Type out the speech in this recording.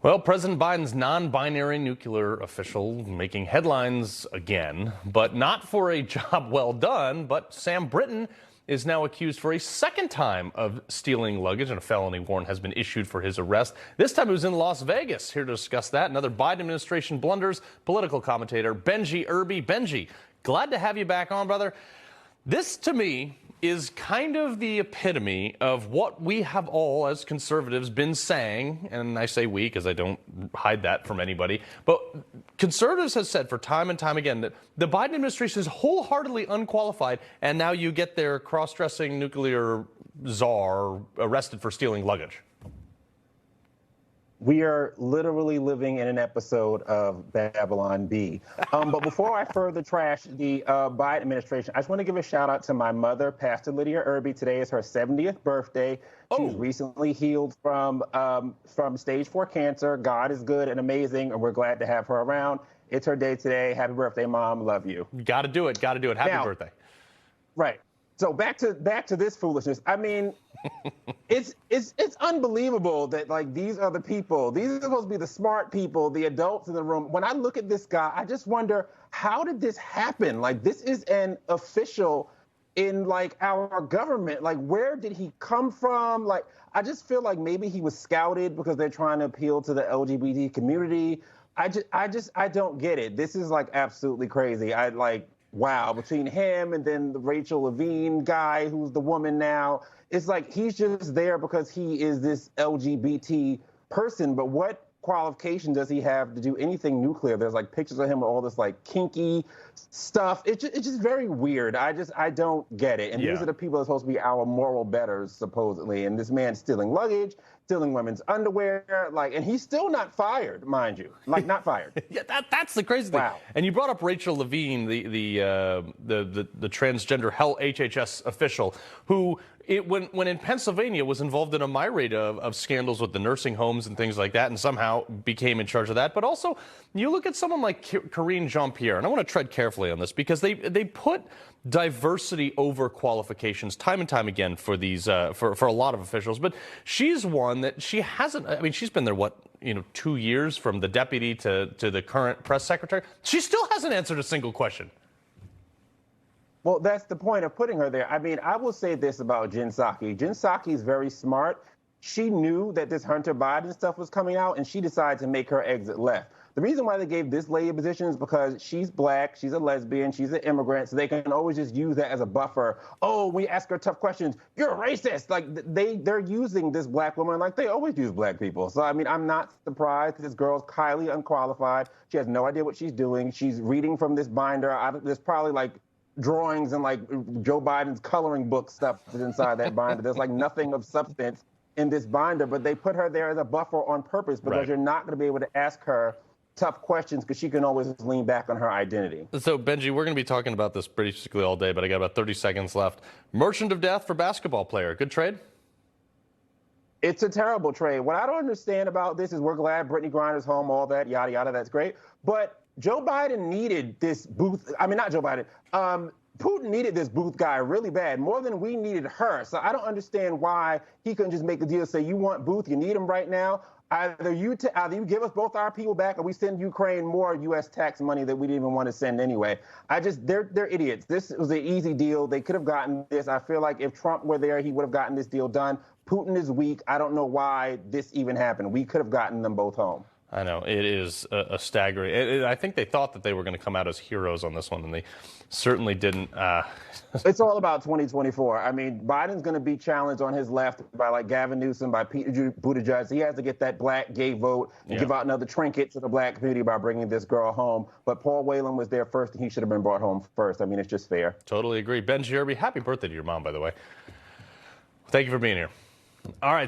Well, President Biden's non-binary nuclear official making headlines again, but not for a job well done. But Sam Britton is now accused for a second time of stealing luggage, and a felony warrant has been issued for his arrest. This time it was in Las Vegas. Here to discuss that and other Biden administration blunders, political commentator Benji Irby. Benji, glad to have you back on, brother. This, to me, is kind of the epitome of what we have all, as conservatives, been saying, and I say we because I don't hide that from anybody, but conservatives have said for time and time again that the Biden administration is wholeheartedly unqualified, and now you get their cross-dressing nuclear czar arrested for stealing luggage. We are literally living in an episode of Babylon Bee. But before I further trash the Biden administration, I just want to give a shout out to my mother, Pastor Lydia Irby. Today is her 70th birthday. She's recently healed from stage 4 cancer. God is good and amazing, and we're glad to have her around. It's her day today. Happy birthday, Mom. Love you. Got to do it. Got to do it. Happy birthday. Right. So back to this foolishness. I mean, it's unbelievable that, like, these are the people. These are supposed to be the smart people, the adults in the room. When I look at this guy, I just wonder, how did this happen? Like, this is an official in, like, our government. Like, where did he come from? Like, I just feel like maybe he was scouted because they're trying to appeal to the LGBT community. I don't get it. This is, like, absolutely crazy. Wow, between him and then the Rachel Levine guy, who's the woman now, it's like he's just there because he is this LGBT person. But what qualification does he have to do anything nuclear? There's like pictures of him with all this like kinky stuff. It's just very weird. I don't get it. And these are the people that are supposed to be our moral betters, supposedly. And this man's stealing luggage, stealing women's underwear, like, and he's still not fired, mind you. Like, not fired. Yeah, that's the crazy thing. Wow. And you brought up Rachel Levine, the transgender HHS official, who when in Pennsylvania was involved in a myriad of scandals with the nursing homes and things like that, and somehow became in charge of that. But also, you look at someone like Karrine Jean-Pierre, and I want to tread carefully on this because they put diversity over qualifications time and time again for these for a lot of officials. But she's one that she hasn't. I mean, she's been there 2 years, from the deputy to the current press secretary. She still hasn't answered a single question. Well, that's the point of putting her there. I mean, I will say this about Jen Psaki. Jen Psaki is very smart. She knew that this Hunter Biden stuff was coming out, and she decided to make her exit left. The reason why they gave this lady a position is because she's black, she's a lesbian, she's an immigrant, so they can always just use that as a buffer. Oh, we ask her tough questions. You're a racist. Like, they're using this black woman like they always use black people. So, I mean, I'm not surprised. This girl's highly unqualified. She has no idea what she's doing. She's reading from this binder. There's probably, like, drawings and, like, Joe Biden's coloring book stuff inside that binder. There's, like, nothing of substance in this binder, but they put her there as a buffer on purpose because you're not going to be able to ask her tough questions because she can always lean back on her identity. So, Benji, we're going to be talking about this basically all day, but I got about 30 seconds left. Merchant of death for basketball player. Good trade? It's a terrible trade. What I don't understand about this is we're glad Britney Griner's home, all that, yada, yada, that's great. But Joe Biden needed this Booth. I mean, not Joe Biden. Putin needed this Booth guy really bad, more than we needed her. So I don't understand why he couldn't just make the deal, say, you want Booth, you need him right now. Either you give us both our people back, or we send Ukraine more U.S. tax money that we didn't even want to send anyway. They're idiots. This was an easy deal. They could have gotten this. I feel like if Trump were there, he would have gotten this deal done. Putin is weak. I don't know why this even happened. We could have gotten them both home. I know. It is a staggering. I think they thought that they were going to come out as heroes on this one, and they certainly didn't. It's all about 2024. I mean, Biden's going to be challenged on his left by, like, Gavin Newsom, by Pete Buttigieg. He has to get that black gay vote and give out another trinket to the black community by bringing this girl home. But Paul Whelan was there first, and he should have been brought home first. I mean, it's just fair. Totally agree. Benji Irby, happy birthday to your mom, by the way. Thank you for being here. All right.